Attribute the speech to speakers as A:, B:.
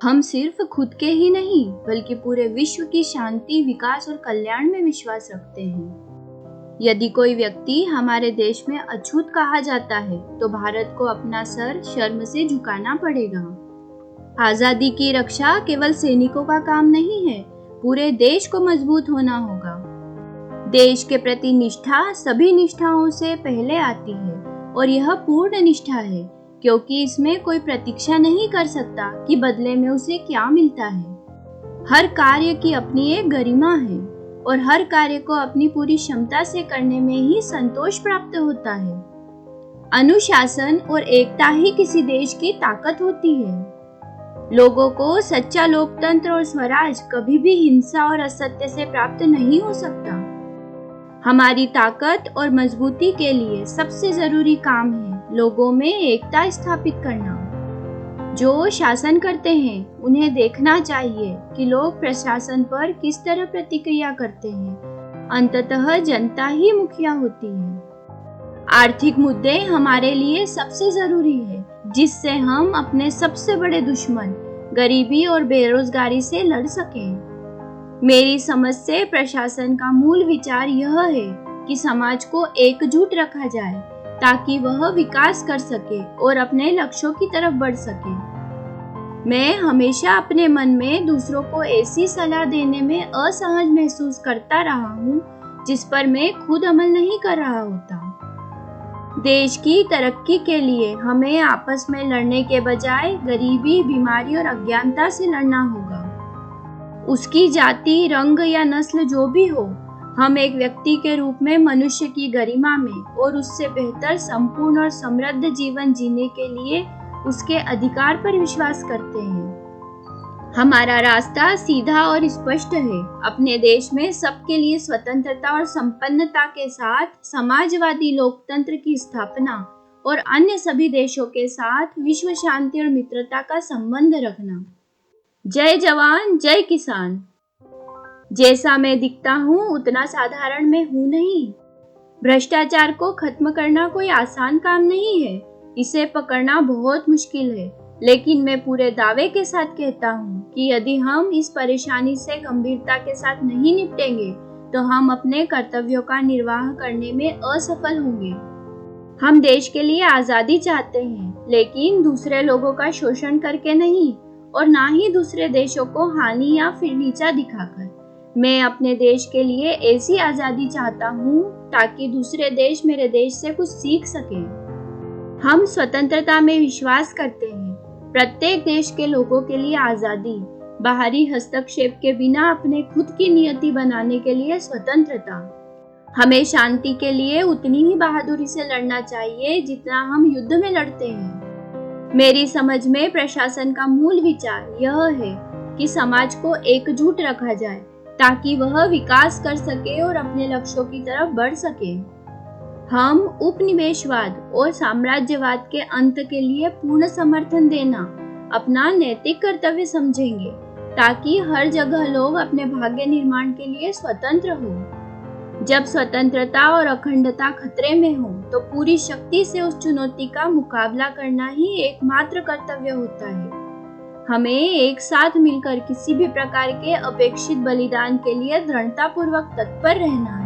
A: हम सिर्फ खुद के ही नहीं बल्कि पूरे विश्व की शांति, विकास और कल्याण में विश्वास रखते हैं। यदि कोई व्यक्ति हमारे देश में अछूत कहा जाता है तो भारत को अपना सर शर्म से झुकाना पड़ेगा। आजादी की रक्षा केवल सैनिकों का काम नहीं है, पूरे देश को मजबूत होना होगा। देश के प्रति निष्ठा सभी निष्ठाओं से पहले आती है और यह पूर्ण निष्ठा है, क्योंकि इसमें कोई प्रतीक्षा नहीं कर सकता कि बदले में उसे क्या मिलता है। हर कार्य की अपनी एक गरिमा है और हर कार्य को अपनी पूरी क्षमता से करने में ही संतोष प्राप्त होता है। अनुशासन और एकता ही किसी देश की ताकत होती है। लोगों को सच्चा लोकतंत्र और स्वराज कभी भी हिंसा और असत्य से प्राप्त नहीं हो सकता। हमारी ताकत और मजबूती के लिए सबसे जरूरी काम है लोगों में एकता स्थापित करना। जो शासन करते हैं उन्हें देखना चाहिए कि लोग प्रशासन पर किस तरह प्रतिक्रिया करते हैं। अंततः जनता ही मुखिया होती है। आर्थिक मुद्दे हमारे लिए सबसे जरूरी है, जिससे हम अपने सबसे बड़े दुश्मन गरीबी और बेरोजगारी से लड़ सकें। मेरी समझ से प्रशासन का मूल विचार यह है कि समाज को एकजुट रखा जाए ताकि वह विकास कर सके और अपने लक्ष्यों की तरफ बढ़ सके। मैं हमेशा अपने मन में दूसरों को ऐसी सलाह देने में असहज महसूस करता रहा हूँ जिस पर मैं खुद अमल नहीं कर रहा होता। देश की तरक्की के लिए हमें आपस में लड़ने के बजाय गरीबी, बीमारी और अज्ञानता से लड़ना होगा। उसकी जाति, रंग या नस्ल जो भी हो, हम एक व्यक्ति के रूप में मनुष्य की गरिमा में और उससे बेहतर, संपूर्ण और समृद्ध जीवन जीने के लिए उसके अधिकार पर विश्वास करते हैं। हमारा रास्ता सीधा और स्पष्ट है। अपने देश में सबके लिए स्वतंत्रता और संपन्नता के साथ समाजवादी लोकतंत्र की स्थापना और अन्य सभी देशों के साथ विश्व शांति और मित्रता का संबंध रखना। जय जवान, जय किसान। जैसा मैं दिखता हूँ उतना साधारण मैं हूँ नहीं। भ्रष्टाचार को खत्म करना कोई आसान काम नहीं है, इसे पकड़ना बहुत मुश्किल है। लेकिन मैं पूरे दावे के साथ कहता हूँ कि यदि हम इस परेशानी से गंभीरता के साथ नहीं निपटेंगे तो हम अपने कर्तव्यों का निर्वाह करने में असफल होंगे। हम देश के लिए आजादी चाहते हैं, लेकिन दूसरे लोगों का शोषण करके नहीं और ना ही दूसरे देशों को हानि या फिर नीचा दिखाकर। मैं अपने देश के लिए ऐसी आजादी चाहता हूँ ताकि दूसरे देश मेरे देश से कुछ सीख सकें। हम स्वतंत्रता में विश्वास करते हैं। प्रत्येक देश के लोगों के लिए आजादी, बाहरी हस्तक्षेप के बिना अपने खुद की नियति बनाने के लिए स्वतंत्रता। हमें शांति के लिए उतनी ही बहादुरी से लड़ना चाहिए जितना हम युद्ध में लड़ते हैं। मेरी समझ में प्रशासन का मूल विचार यह है कि समाज को एकजुट रखा जाए ताकि वह विकास कर सके और अपने लक्ष्यों की तरफ बढ़ सके। हम उपनिवेशवाद और साम्राज्यवाद के अंत के लिए पूर्ण समर्थन देना अपना नैतिक कर्तव्य समझेंगे ताकि हर जगह लोग अपने भाग्य निर्माण के लिए स्वतंत्र हों। जब स्वतंत्रता और अखंडता खतरे में हो तो पूरी शक्ति से उस चुनौती का मुकाबला करना ही एकमात्र कर्तव्य होता है। हमें एक साथ मिलकर किसी भी प्रकार के अपेक्षित बलिदान के लिए दृढ़तापूर्वक तत्पर रहना है।